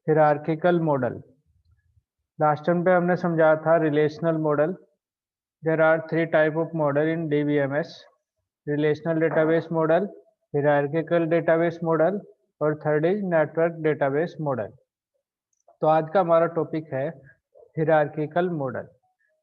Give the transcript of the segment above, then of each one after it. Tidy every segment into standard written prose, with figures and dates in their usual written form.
Hierarchical model. Last time पे हमने समझा था relational model. There are three type of model in DBMS: relational database model, hierarchical database model और third is network database model. तो आज का हमारा टॉपिक है हिरार्किकल मॉडल।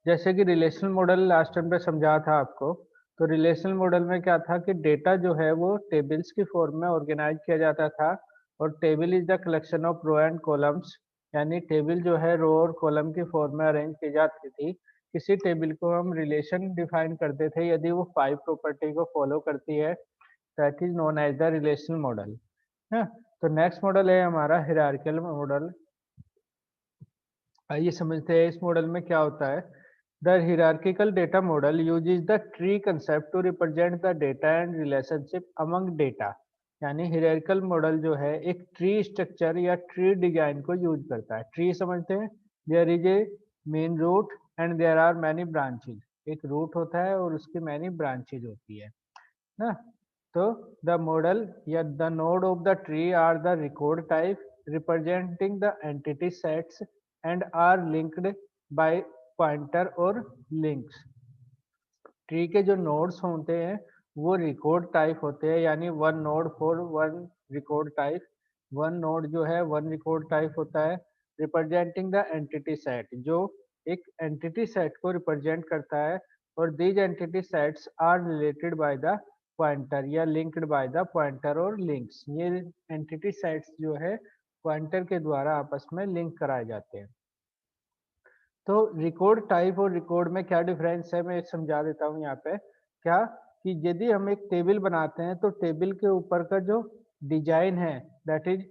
जैसे कि रिलेशनल मॉडल लास्ट टाइम पे समझा था आपको, तो रिलेशनल मॉडल में क्या था कि डेटा जो है वो टेबल्स की फॉर्म में ऑर्गेनाइज किया जाता था, और table is the collection of row and columns, यानी टेबल जो है रो और कॉलम की फॉर्म में अरेंज की जाती थी। किसी टेबल को हम रिलेशन डिफाइन करते थे यदि वो 5 प्रॉपर्टी को फॉलो करती है, that is known as the relational model है। तो नेक्स्ट मॉडल है हमारा हिरार्किकल मॉडल। आइए समझते हैं इस मॉडल में क्या होता है। The hierarchical data model uses the tree concept to represent the data and relationship among data. यानी हिरार्किकल मॉडल जो है एक ट्री स्ट्रक्चर या ट्री डिजाइन को यूज करता है। ट्री समझते हैं, there is a main root and there are many branches. एक रूट होता है और उसकी मैनी ब्रांचेज होती है ना। तो द मॉडल या the node of the tree are the record type representing the entity sets and are linked by pointer और लिंक्स। ट्री के जो नोड्स होते हैं वो रिकॉर्ड टाइप होते हैं, यानी one node for one record type. One node जो है वन रिकॉर्ड टाइप होता है, रिप्रेजेंटिंग द एंटिटी सेट, जो एक एंटिटी सेट को रिप्रेजेंट करता है। और these entity sets are related by the pointer या लिंक्ड बाय द पॉइंटर और लिंक्स। ये एंटिटी सेट्स जो है पॉइंटर के द्वारा आपस में लिंक कराए जाते हैं। तो रिकॉर्ड टाइप और रिकॉर्ड में क्या डिफरेंस है, मैं समझा देता हूँ यहाँ पे। क्या कि यदि हम एक टेबल बनाते हैं तो टेबल के ऊपर का जो डिजाइन है, that is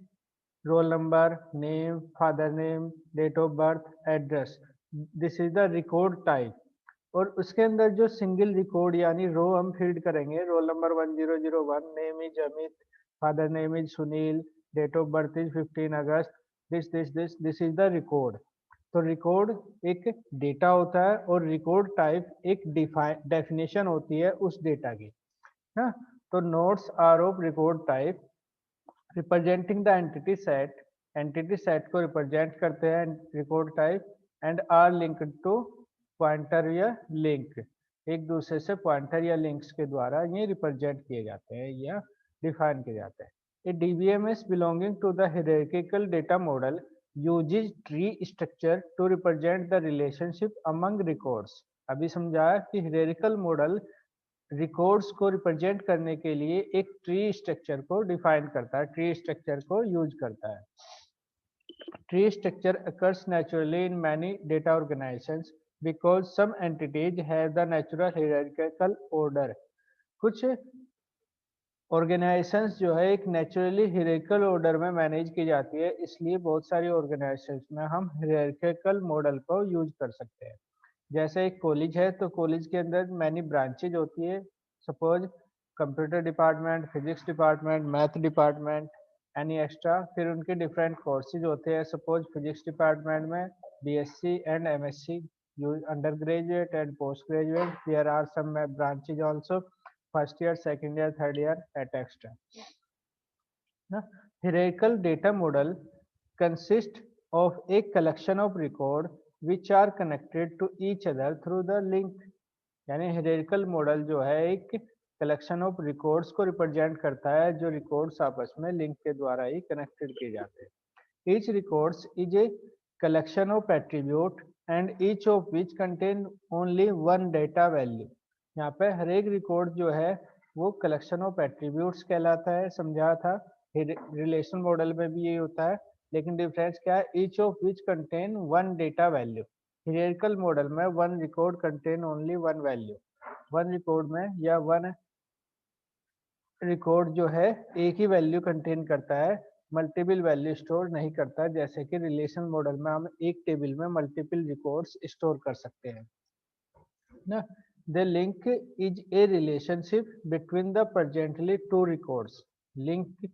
roll number, name, father name, date of birth, address, this is the record type. और उसके अंदर जो सिंगल रिकॉर्ड यानी रो हम फीड करेंगे, roll number 1001, name is Amit, father name is Sunil, date of birth is 15 August, this is the record. तो record एक data होता है और रिकॉर्ड टाइप एक डेफिनेशन होती है उस डेटा की ना। तो nodes are of record type representing the entity set को रिप्रेजेंट करते हैं record type, and are linked to pointer या लिंक। एक दूसरे से पॉइंटर या लिंक्स के द्वारा ये रिप्रेजेंट किए जाते हैं या डिफाइन किए जाते हैं। A DBMS belonging to the hierarchical data model uses tree structure to represent the relationship among records। अभी समझाया कि हायरार्किकल मॉडल रिकॉर्ड्स को रिप्रेजेंट करने के लिए एक ट्री स्ट्रक्चर को डिफाइन करता है, ट्री स्ट्रक्चर को यूज करता है। Tree structure occurs naturally in many data organizations because some entities have the natural hierarchical order। कुछ ऑर्गेनाइजेशंस जो है एक नेचुरली हायरार्किकल ऑर्डर में मैनेज की जाती है, इसलिए बहुत सारी ऑर्गेनाइजेशंस में हम हायरार्किकल मॉडल को यूज कर सकते हैं। जैसे एक कॉलेज है तो कॉलेज के अंदर मैनी ब्रांचेज होती है, suppose computer department, physics department, math department, any extra. फिर उनके डिफरेंट कोर्सेज होते हैं, सपोज फिजिक्स डिपार्टमेंट में BSc and MSc, under graduate and post graduate, there are some branches also, first year, second year, third year et cetera ना। hierarchical data model consists of a collection of record which are connected to each other through the link। यानी hierarchical model जो है एक collection of records को represent करता है जो records आपस में लिंक के द्वारा ही कनेक्टेड किए जाते हैं। Each records is a collection of attribute and each of which contain only one data value. यहाँ पे हर एक रिकॉर्ड जो है वो कलेक्शन ऑफ एट्रीब्यूट्स कहलाता है, समझा था। रिलेशन मॉडल में भी ये होता है, लेकिन डिफरेंस क्या है, each of which contain one data value. Hierarchical model में one record contain only one value. One record में या वन रिकॉर्ड जो है एक ही वैल्यू कंटेन करता है, मल्टीपल वैल्यू स्टोर नहीं करता, जैसे कि रिलेशन मॉडल में हम एक टेबल में मल्टीपल रिकॉर्ड्स स्टोर कर सकते हैं ना। The link is a relationship between the presently two records. Link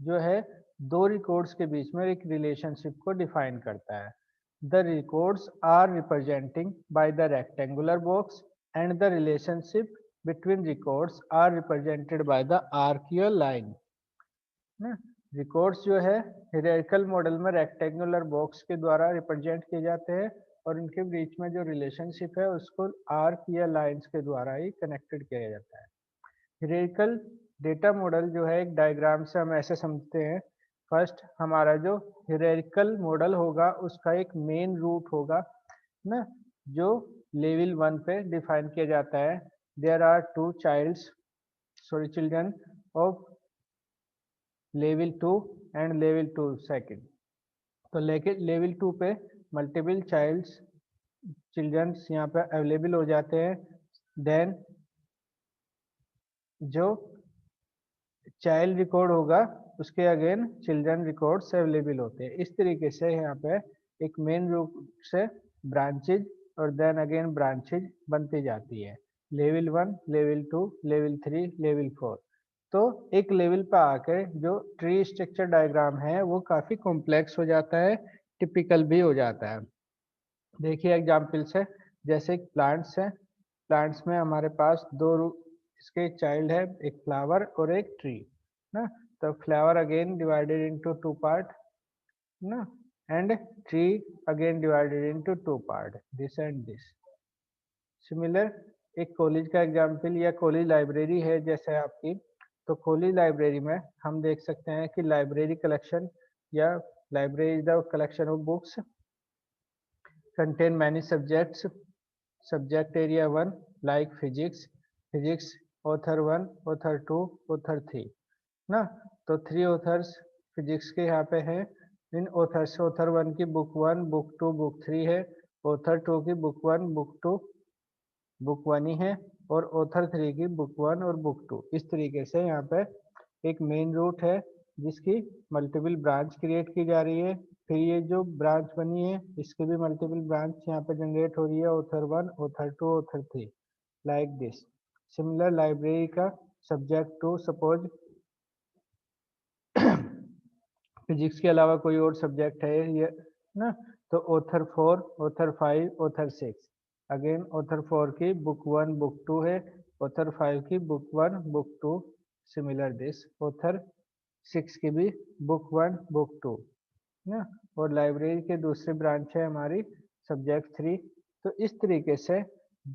जो है दो रिकॉर्ड्स के बीच में एक रिलेशनशिप को डिफाइन करता है। The records are representing by the rectangular box and the relationship between records are represented by the arc or line ना। रिकॉर्ड्स जो है हायरार्किकल मॉडल में रेक्टेंगुलर बॉक्स के द्वारा रिप्रेजेंट किए जाते हैं और इनके बीच में जो रिलेशनशिप है उसको आर्क या लाइंस के द्वारा ही कनेक्टेड किया जाता है। हायरार्किकल डेटा मॉडल जो है एक डायग्राम से हम ऐसे समझते हैं। फर्स्ट हमारा जो हायरार्किकल मॉडल होगा उसका एक मेन रूट होगा ना, जो लेवल 1 पे डिफाइन किया जाता है। There are two children of level 2 and level 2 second. तो लेवल 2 पे मल्टीपल चिल्ड्रंस यहाँ पे अवेलेबल हो जाते हैं। देन जो चाइल्ड रिकॉर्ड होगा उसके अगेन चिल्ड्रन रिकॉर्ड्स अवेलेबल होते हैं। इस तरीके से यहाँ पे एक मेन रूट से ब्रांचेज और देन अगेन ब्रांचेज बनती जाती है। Level 1, level 2, level 3, level 4। तो एक लेवल पर आकर जो ट्री स्ट्रक्चर डायग्राम है वो काफी कॉम्प्लेक्स हो जाता है, टिपिकल भी हो जाता है। देखिए एग्जाम्पल से, जैसे प्लांट्स है, प्लांट्स में हमारे पास दो इसके चाइल्ड है, एक फ्लावर और एक ट्री ना। तो flower again divided into two part ना, and tree again divided into two part, this and this. Similar एक कॉलेज का एग्जाम्पल या कॉलेज लाइब्रेरी है जैसे आपकी, तो कॉलेज लाइब्रेरी में हम देख सकते हैं कि लाइब्रेरी कलेक्शन या library the collection of books contain many subjects. Subject area 1 like physics author 1, author 2, author 3 ना। तो 3 ऑथर्स फिजिक्स के यहाँ पे हैं। इन ऑथर्स, ऑथर 1 की बुक 1, बुक 2, बुक 3 है। ऑथर 2 की बुक 1, बुक 2, बुक 1 ही है। और ऑथर 3 की बुक 1 और बुक 2। इस तरीके से यहाँ पे एक मेन रूट है जिसकी मल्टीपल ब्रांच क्रिएट की जा रही है। फिर ये जो ब्रांच बनी है इसके भी मल्टीपल ब्रांच यहाँ पे जनरेट हो रही है, author 1, author 2, author 3, like this. Similar library का सब्जेक्ट 2 सपोज फिजिक्स के अलावा कोई और सब्जेक्ट है ये ना, तो author 4, author 5, author 6। Again author 4 की बुक 1, बुक 2 है। ऑथर 5 की book 1, book 2, similar this. Author 6 की भी बुक 1, बुक 2 ना। और लाइब्रेरी के दूसरी ब्रांच है हमारी सब्जेक्ट 3। तो इस तरीके से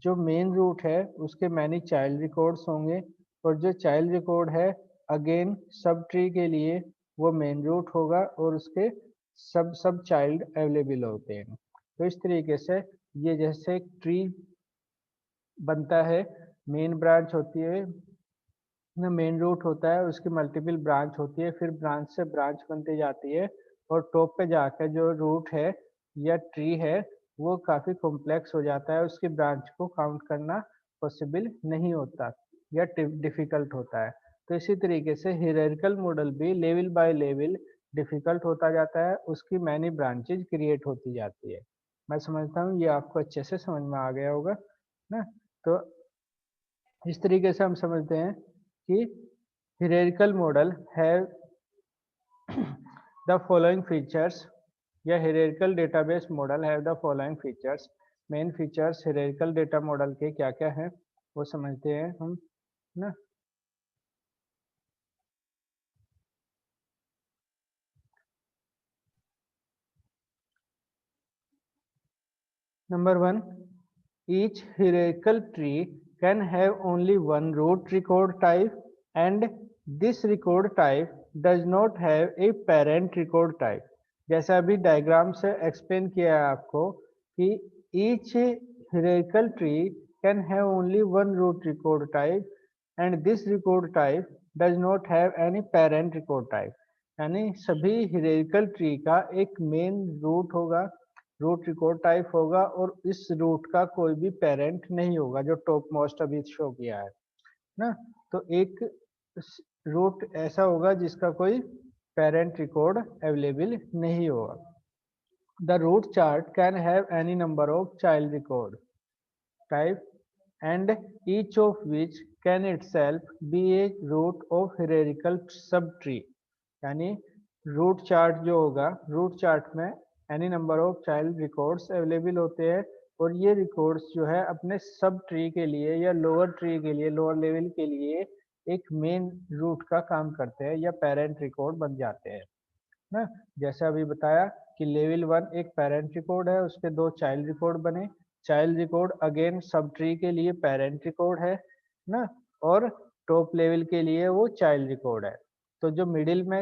जो मेन रूट है उसके मैनी चाइल्ड रिकॉर्ड्स होंगे, और जो चाइल्ड रिकॉर्ड है अगेन सब ट्री के लिए वो मेन रूट होगा और उसके सब चाइल्ड अवेलेबल होते हैं। तो इस तरीके से ये जैसे एक ट्री बनता है, मेन ब्रांच होती है ना, मेन रूट होता है, उसकी मल्टीपल ब्रांच होती है, फिर ब्रांच से ब्रांच बनती जाती है और टॉप पे जाकर जो रूट है या ट्री है वो काफ़ी कॉम्प्लेक्स हो जाता है, उसकी ब्रांच को काउंट करना पॉसिबल नहीं होता या डिफ़िकल्ट होता है। तो इसी तरीके से हायरार्किकल मॉडल भी लेवल बाय लेवल डिफ़िकल्ट होता जाता है, उसकी मैनी ब्रांचेज क्रिएट होती जाती है। मैं समझता हूँ ये आपको अच्छे से समझ में आ गया होगा ना। तो इस तरीके से हम समझते हैं कि hierarchical model have the following features, या hierarchical database model have the following features. Main features hierarchical data model के क्या क्या हैं वो समझते हैं हम ना। Number 1, each hierarchical tree can have only one root record type, and this record type does not have a parent record type. जैसा अभी डायग्राम से एक्सप्लेन किया है आपको कि each hierarchical tree can have only one root record type and this record type does not have any parent record type। यानी सभी hierarchical tree का एक मेन रूट होगा, रूट रिकॉर्ड टाइप होगा, और इस रूट का कोई भी पेरेंट नहीं होगा जो टॉप मोस्ट अभी शो किया है ना। तो एक रूट ऐसा होगा जिसका कोई पेरेंट रिकॉर्ड अवेलेबल नहीं होगा। The route chart can have any number of child record type and each of which can itself be a root of hierarchical subtree। यानी रूट चार्ट जो होगा, रूट चार्ट में any number of child records available होते हैं, और ये records जो है अपने सब ट्री के लिए या लोअर ट्री के लिए, लोअर लेवल के लिए एक मेन रूट का काम करते हैं या पेरेंट रिकॉर्ड बन जाते हैं ना। जैसे अभी बताया कि लेवल 1 एक पेरेंट रिकॉर्ड है, उसके 2 चाइल्ड रिकॉर्ड बने। Child record again sub tree के लिए पेरेंट रिकॉर्ड है ना, और टॉप लेवल के लिए वो चाइल्ड रिकॉर्ड है। तो जो मिडिल में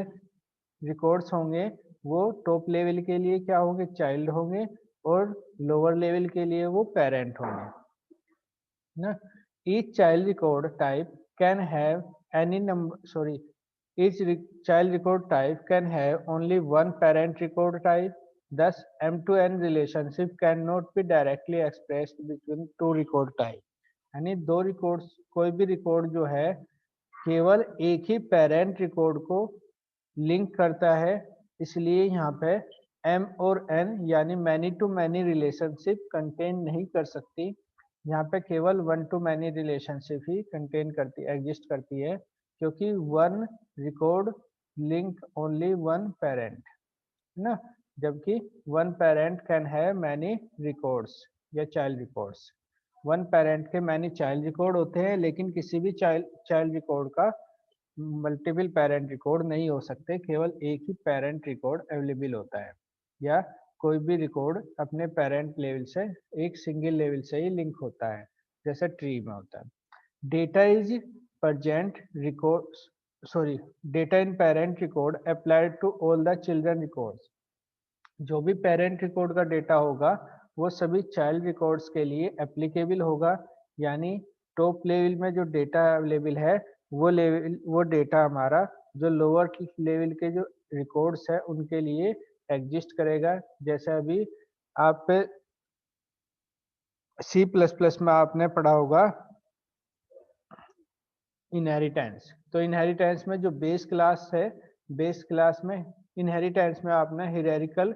रिकॉर्ड्स होंगे वो टॉप लेवल के लिए क्या होंगे, चाइल्ड होंगे, और लोअर लेवल के लिए वो पेरेंट होंगे ना। each child record type can have any number sorry each child record type can have only one parent record type. Thus m to n relationship cannot be directly expressed between two record type। यानी दो record, कोई भी record जो है केवल एक ही parent record को लिंक करता है, इसलिए यहाँ पे m और n यानी many to many relationship contain नहीं कर सकती। यहाँ पे केवल वन टू मैनी रिलेशनशिप ही कंटेन करती एग्जिस्ट करती है, क्योंकि one record link only one parent है ना, जबकि one parent can have many records या चाइल्ड रिकॉर्ड्स। वन पेरेंट के मैनी चाइल्ड रिकॉर्ड होते हैं, लेकिन किसी भी चाइल्ड रिकॉर्ड का मल्टीपल पेरेंट रिकॉर्ड नहीं हो सकते, केवल एक ही पेरेंट रिकॉर्ड अवेलेबल होता है, या कोई भी रिकॉर्ड अपने पेरेंट लेवल से एक सिंगल लेवल से ही लिंक होता है, जैसे ट्री में होता है। Data is present record sorry data in parent record applied to all the children records। जो भी पेरेंट रिकॉर्ड का डेटा होगा वो सभी चाइल्ड रिकॉर्ड्स के लिए एप्लीकेबल होगा। यानी टॉप लेवल में जो डेटा अवेलेबल है वो डेटा हमारा जो लोअर लेवल के जो रिकॉर्ड्स है उनके लिए एग्जिस्ट करेगा। जैसे अभी आप सी प्लस प्लस में आपने पढ़ा होगा इनहेरिटेंस। तो इनहेरिटेंस में जो बेस क्लास है, बेस क्लास में इनहेरिटेंस में आपने हियरार्किकल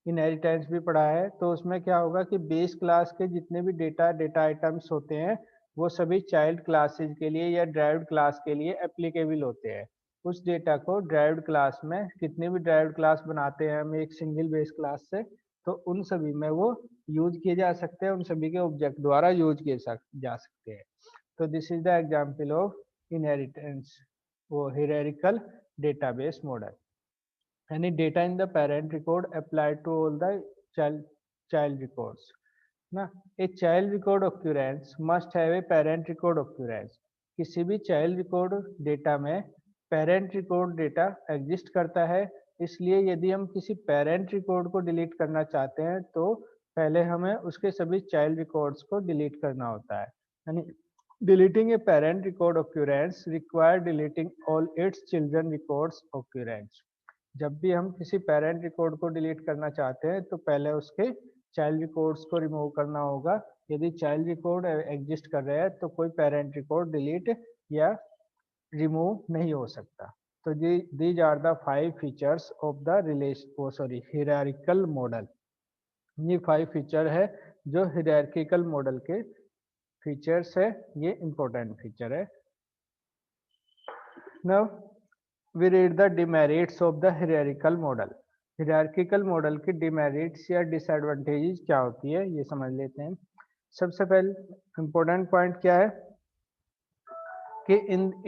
इनहेरिटेंस भी पढ़ा है। तो उसमें क्या होगा कि बेस क्लास के जितने भी डेटा आइटम्स होते हैं वो सभी चाइल्ड क्लासेस के लिए या ड्राइव्ड क्लास के लिए एप्लीकेबल होते हैं। उस डेटा को ड्राइव्ड क्लास में कितने भी ड्राइव्ड क्लास बनाते हैं हम एक सिंगल बेस क्लास से, तो उन सभी में वो यूज किए जा सकते हैं, उन सभी के ऑब्जेक्ट द्वारा यूज किए जा सकते हैं। तो this is the example of inheritance, वो hierarchical database model। Any data in the parent record applied to all the child records ना। a child record occurrence must have a parent record occurrence। किसी भी child record data में parent record data exist करता है, इसलिए यदि हम किसी पेरेंट रिकॉर्ड को डिलीट करना चाहते हैं तो पहले हमें उसके सभी चाइल्ड रिकॉर्ड्स को डिलीट करना होता है। यानी deleting a parent record occurrence require deleting all its children records occurrence। जब भी हम किसी पेरेंट रिकॉर्ड को डिलीट करना चाहते हैं तो पहले उसके चाइल्ड रिकॉर्ड्स को रिमूव करना होगा। यदि चाइल्ड रिकॉर्ड एग्जिस्ट कर रहा है तो कोई पेरेंट रिकॉर्ड डिलीट या रिमूव नहीं हो सकता। तो these are the 5 features of the hierarchical model. ये 5 फीचर है जो हियरार्किकल मॉडल के फीचर्स है, ये इंपॉर्टेंट फीचर है। Now we read the demerits of the hierarchical model. Hierarchical model की डिमेरिट्स या डिसएडवांटेजेस क्या होती है ये समझ लेते हैं। सबसे पहले इंपॉर्टेंट पॉइंट क्या है कि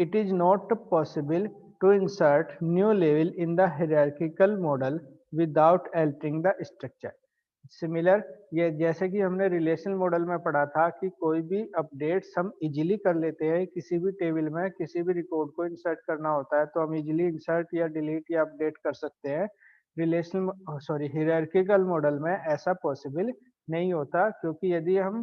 it is not possible to insert new level in the hierarchical model without altering the structure. Similar ये जैसे कि हमने रिलेशनल मॉडल में पढ़ा था कि कोई भी अपडेट्स हम इजीली कर लेते हैं, किसी भी टेबल में किसी भी रिकॉर्ड को इंसर्ट करना होता है तो हम इजीली इंसर्ट या डिलीट या अपडेट कर सकते हैं। हियरार्किकल मॉडल में ऐसा पॉसिबल नहीं होता, क्योंकि यदि हम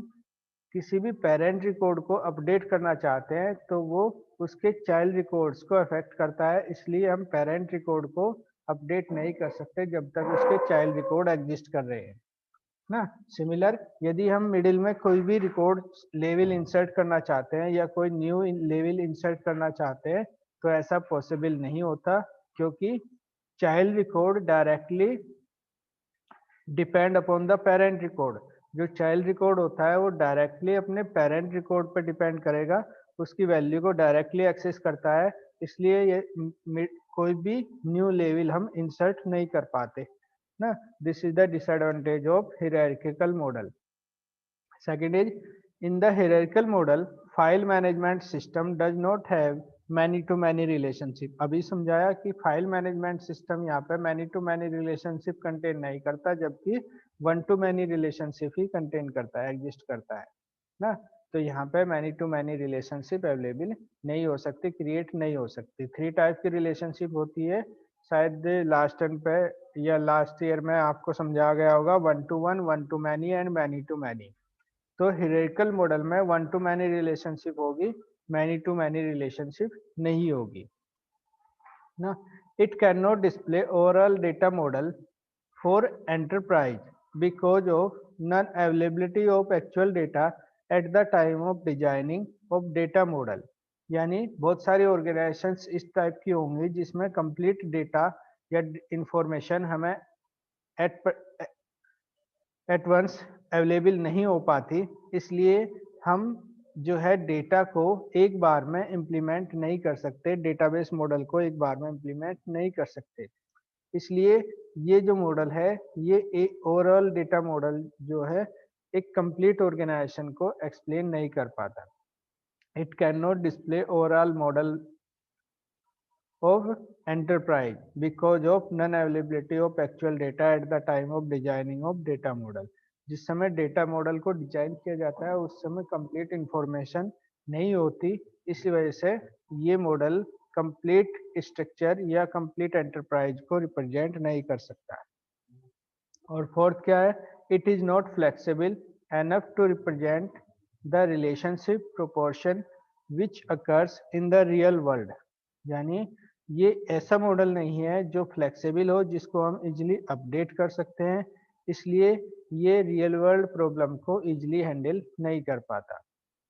किसी भी पेरेंट रिकॉर्ड को अपडेट करना चाहते हैं तो वो उसके चाइल्ड रिकॉर्ड्स को अफेक्ट करता है, इसलिए हम पेरेंट रिकॉर्ड को अपडेट नहीं कर सकते जब तक उसके चाइल्ड रिकॉर्ड एग्जिस्ट कर रहे हैं ना। सिमिलर यदि हम मिडिल में कोई भी रिकॉर्ड लेवल इंसर्ट करना चाहते हैं या कोई न्यू लेवल इंसर्ट करना चाहते हैं तो ऐसा पॉसिबल नहीं होता, क्योंकि child record directly depend upon the parent record. जो चाइल्ड रिकॉर्ड होता है वो डायरेक्टली अपने पेरेंट रिकॉर्ड पर डिपेंड करेगा, उसकी वैल्यू को डायरेक्टली एक्सेस करता है, इसलिए ये कोई भी न्यू लेवल हम इंसर्ट नहीं कर पाते ना। This is the disadvantage of hierarchical model. Second is in the hierarchical model file management system does not have many to many relationship. अभी समझाया कि फाइल मैनेजमेंट सिस्टम यहाँ पे many to many relationship contain नहीं करता, जबकि one to many relationship ही contain करता है, एग्जिस्ट करता है ना। तो यहाँ पे many to many relationship available नहीं हो सकती, क्रिएट नहीं हो सकती। थ्री टाइप की रिलेशनशिप होती है, शायद लास्ट टर्म पे या लास्ट ईयर में आपको समझाया गया होगा, one to many and many to many. तो हियरार्किकल मॉडल में वन टू मैनी रिलेशनशिप होगी, मैनी टू मैनी रिलेशनशिप नहीं होगी ना। It can not display overall data model for enterprise because of non availability of actual data at the time of designing of data model. यानी बहुत सारी organisations इस type की होंगी जिसमें कंप्लीट डेटा या इंफॉर्मेशन हमें एट एट वंस अवेलेबल नहीं हो पाती, इसलिए हम जो है डेटा को एक बार में इम्प्लीमेंट नहीं कर सकते, डेटाबेस मॉडल को एक बार में इम्प्लीमेंट नहीं कर सकते। इसलिए ये जो मॉडल है, ये एक ओवरऑल डेटा मॉडल जो है एक कंप्लीट ऑर्गेनाइजेशन को एक्सप्लेन नहीं कर पाता। It can not display overall model of enterprise because of non-availability of actual data at the time of designing of data model। जिस समय डेटा मॉडल को डिजाइन किया जाता है उस समय कंप्लीट इंफॉर्मेशन नहीं होती, इसी वजह से ये मॉडल कंप्लीट स्ट्रक्चर या कंप्लीट एंटरप्राइज को रिप्रेजेंट नहीं कर सकता। और फोर्थ क्या है, it is not flexible enough to represent the relationship proportion which occurs in the real world. यानी ये ऐसा मॉडल नहीं है जो फ्लेक्सिबल हो, जिसको हम इजिली अपडेट कर सकते हैं, इसलिए ये रियल वर्ल्ड प्रॉब्लम को इजिली हैंडल नहीं कर पाता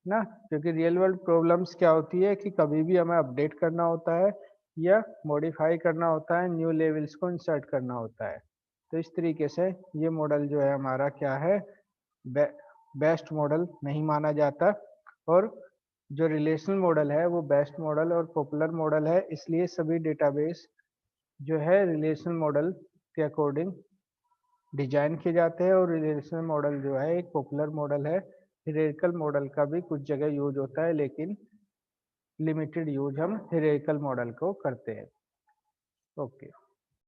ना। क्योंकि रियल वर्ल्ड प्रॉब्लम्स क्या होती है कि कभी भी हमें अपडेट करना होता है या मॉडिफाई करना होता है, न्यू लेवल्स को इंसर्ट करना होता है। तो इस तरीके से ये मॉडल जो है हमारा क्या है, बेस्ट मॉडल नहीं माना जाता। और जो रिलेशनल मॉडल है वो बेस्ट मॉडल और पॉपुलर मॉडल है, इसलिए सभी डेटाबेस जो है रिलेशनल मॉडल के अकॉर्डिंग डिजाइन किए जाते हैं। और रिलेशनल मॉडल जो है एक पॉपुलर मॉडल है। हियरार्किकल मॉडल का भी कुछ जगह यूज होता है, लेकिन लिमिटेड यूज हम हियरार्किकल मॉडल को करते हैं। ओके।